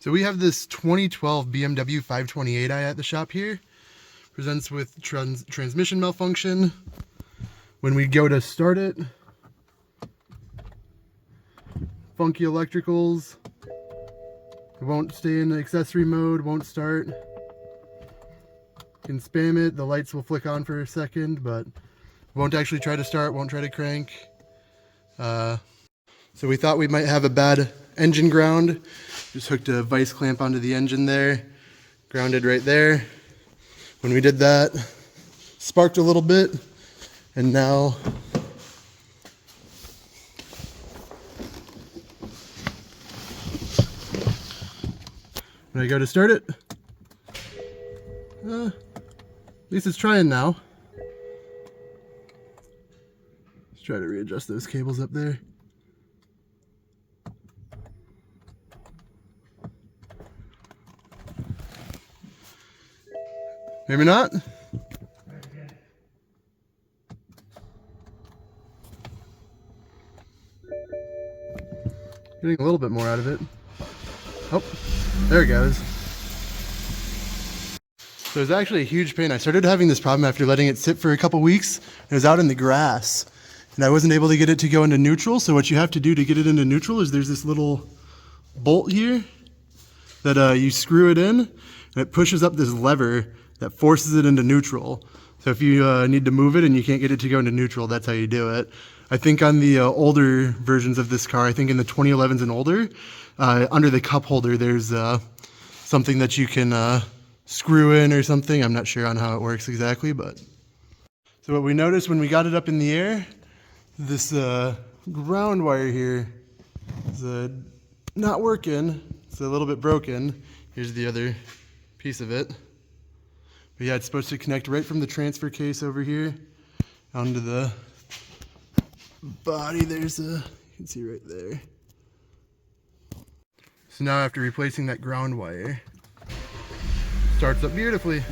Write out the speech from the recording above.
So we have this 2012 BMW 528i at the shop here. Presents with transmission malfunction. When we go to start it, funky electricals. It won't stay in accessory mode, won't start. You can spam it, the lights will flick on for a second, but won't actually try to start, won't try to crank. So we thought we might have a bad engine ground. Just hooked a vice clamp onto the engine there, grounded right there. When we did that, sparked a little bit, and now when I go to start it, at least it's trying now. Let's try to readjust those cables up there. Maybe not. Getting a little bit more out of it. Oh, there it goes. So it was actually a huge pain. I started having this problem after letting it sit for a couple weeks. It was out in the grass and I wasn't able to get it to go into neutral. So what you have to do to get it into neutral is there's this little bolt here that you screw it in and it pushes up this lever that forces it into neutral. So if you need to move it and you can't get it to go into neutral, that's how you do it. I think on the older versions of this car, I think in the 2011s and older, under the cup holder, there's something that you can screw in or something. I'm not sure on how it works exactly, but. So what we noticed when we got it up in the air, this ground wire here is not working. It's a little bit broken. Here's the other piece of it. But yeah, it's supposed to connect right from the transfer case over here onto the body. There's you can see right there. So now after replacing that ground wire, starts up beautifully.